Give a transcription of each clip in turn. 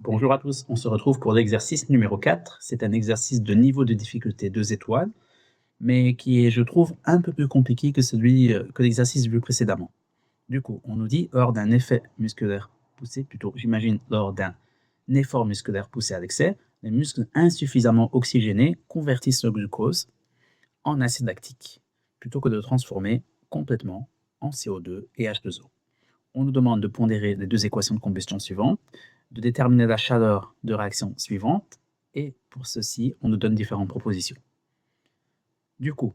Bonjour à tous, on se retrouve pour l'exercice numéro 4. C'est un exercice de niveau de difficulté 2 étoiles, mais qui est, je trouve, un peu plus compliqué que que l'exercice vu précédemment. Du coup, on nous dit lors d'un effet musculaire poussé, plutôt, j'imagine, lors d'un effort musculaire poussé à l'excès, les muscles insuffisamment oxygénés convertissent le glucose en acide lactique, plutôt que de le transformer complètement en CO2 et H2O. On nous demande de pondérer les deux équations de combustion suivantes, de déterminer la chaleur de réaction suivante, et pour ceci, on nous donne différentes propositions. Du coup,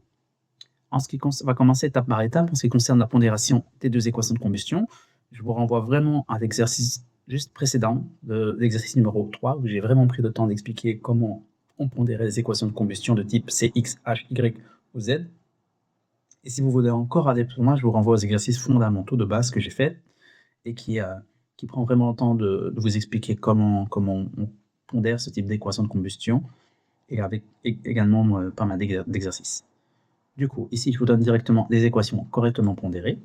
on va commencer étape par étape en ce qui concerne la pondération des deux équations de combustion. Je vous renvoie vraiment à l'exercice juste précédent, l'exercice numéro 3, où j'ai vraiment pris le temps d'expliquer comment on pondérait les équations de combustion de type C, X, H, Y ou Z. Et si vous voulez encore aller plus loin, je vous renvoie aux exercices fondamentaux de base que j'ai fait et qui prend vraiment le temps de vous expliquer comment on pondère ce type d'équation de combustion et avec également pas mal d'exercices. Du coup, ici, je vous donne directement les équations correctement pondérées.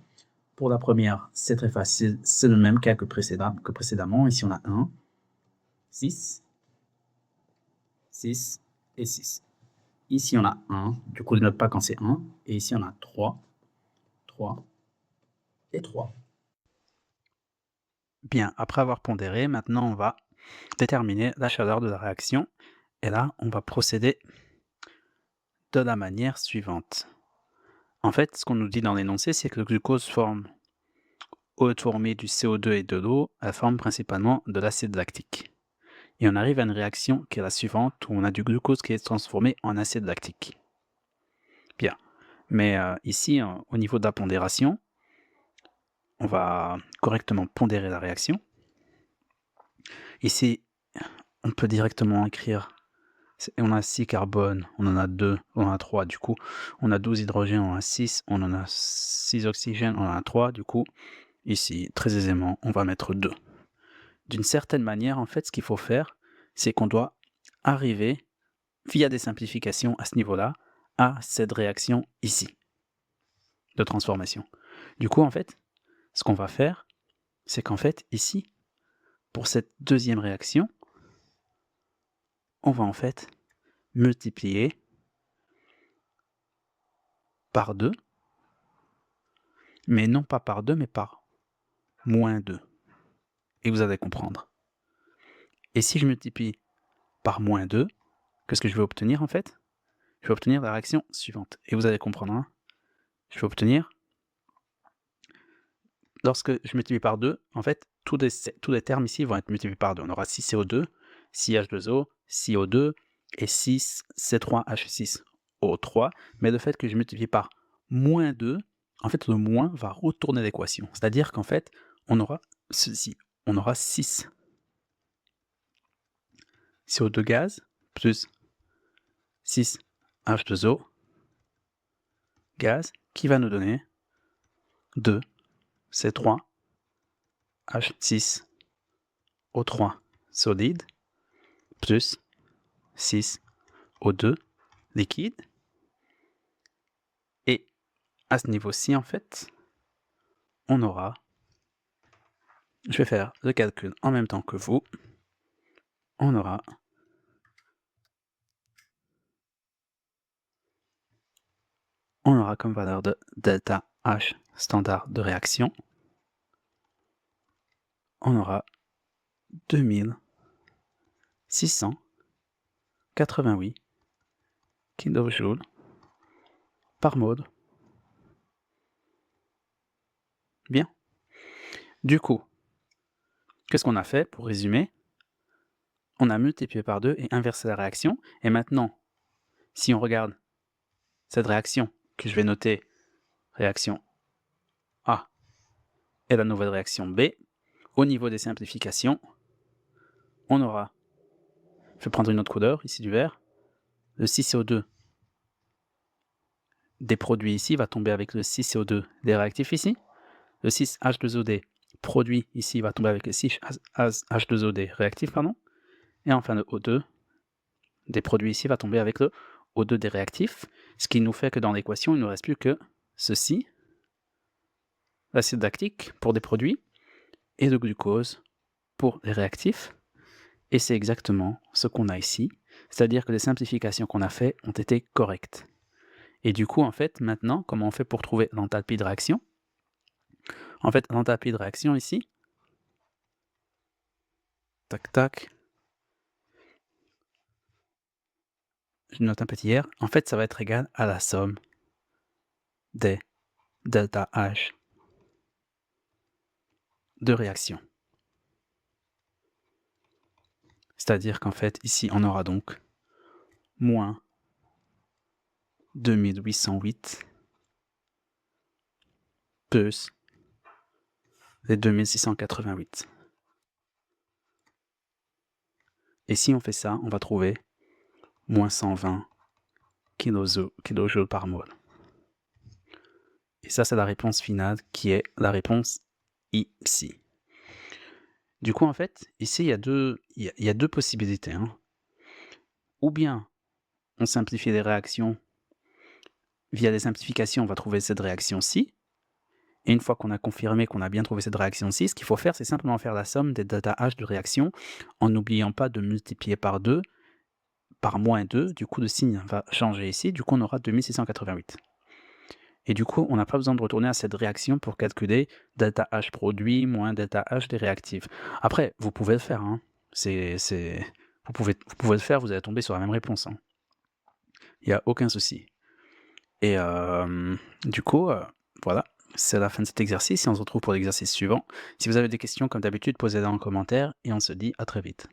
Pour la première, c'est très facile, c'est le même cas que précédemment. Ici, on a 1, 6, 6 et 6. Ici, on a 1, du coup, je ne note pas quand c'est 1. Et ici, on a 3, 3 et 3. Bien, après avoir pondéré, maintenant on va déterminer la chaleur de la réaction. Et là, on va procéder de la manière suivante. En fait, ce qu'on nous dit dans l'énoncé, c'est que le glucose forme, au formé du CO2 et de l'eau, elle forme principalement de l'acide lactique. Et on arrive à une réaction qui est la suivante, où on a du glucose qui est transformé en acide lactique. Bien, mais ici, au niveau de la pondération, on va correctement pondérer la réaction. Ici, on peut directement écrire, on a 6 carbones, on en a 2, on en a 3, du coup, on a 12 hydrogènes, on en a 6, on en a 6 oxygènes, on en a 3, du coup, ici, très aisément, on va mettre 2. D'une certaine manière, en fait, ce qu'il faut faire, c'est qu'on doit arriver, via des simplifications à ce niveau-là, à cette réaction ici, de transformation. Du coup, en fait, ce qu'on va faire, c'est qu'en fait, ici, pour cette deuxième réaction, on va en fait multiplier par 2, mais non pas par 2, mais par moins 2. Et vous allez comprendre. Et si je multiplie par moins 2, qu'est-ce que je vais obtenir en fait? Je vais obtenir la réaction suivante. Et vous allez comprendre, hein? Je vais obtenir, lorsque je multiplie par 2, en fait, tous les termes ici vont être multipliés par 2. On aura 6CO2, 6H2O, CO2 et 6C3H6O3. Mais le fait que je multiplie par moins 2, en fait, le moins va retourner l'équation. C'est-à-dire qu'en fait, on aura ceci. On aura 6 CO2 gaz plus 6 H2O gaz qui va nous donner 2 C3 H6O3 solide plus 6 O2 liquide. Et à ce niveau-ci, en fait, on aura, je vais faire le calcul en même temps que vous, on aura comme valeur de delta H standard de réaction, on aura 2688 kJ par mole. Bien. Du coup, qu'est-ce qu'on a fait pour résumer? On a multiplié par 2 et inversé la réaction. Et maintenant, si on regarde cette réaction que je vais noter, réaction A, et la nouvelle réaction B, au niveau des simplifications, on aura, je vais prendre une autre couleur, ici du vert, le 6CO2 des produits ici va tomber avec le 6CO2 des réactifs ici, le 6H2O des produits ici va tomber avec le 6H2O des réactifs, pardon, et enfin le O2 des produits ici va tomber avec le O2 des réactifs, ce qui nous fait que dans l'équation, il ne nous reste plus que ceci, l'acide lactique pour des produits, et le glucose pour les réactifs. Et c'est exactement ce qu'on a ici, c'est-à-dire que les simplifications qu'on a fait ont été correctes. Et du coup, en fait, maintenant, comment on fait pour trouver l'enthalpie de réaction? En fait, l'enthalpie de réaction ici, tac tac, je note un petit R, en fait, ça va être égal à la somme des delta H de réaction. C'est-à-dire qu'en fait, ici, on aura donc moins 2808 plus les 2688. Et si on fait ça, on va trouver moins 120 kJ par mol. Et ça, c'est la réponse finale qui est la réponse ici. Du coup, en fait, ici, il y a deux possibilités, hein. Ou bien, on simplifie les réactions. Via des simplifications, on va trouver cette réaction-ci. Et une fois qu'on a confirmé qu'on a bien trouvé cette réaction-ci, ce qu'il faut faire, c'est simplement faire la somme des delta H de réaction en n'oubliant pas de multiplier par 2, par moins 2. Du coup, le signe va changer ici. Du coup, on aura 2688. Et du coup, on n'a pas besoin de retourner à cette réaction pour calculer delta H produit moins delta H des réactifs. Après, vous pouvez le faire, hein. Vous pouvez le faire, vous allez tomber sur la même réponse, hein. Il n'y a aucun souci. Et du coup, voilà, c'est la fin de cet exercice et on se retrouve pour l'exercice suivant. Si vous avez des questions, comme d'habitude, posez-les en commentaire et on se dit à très vite.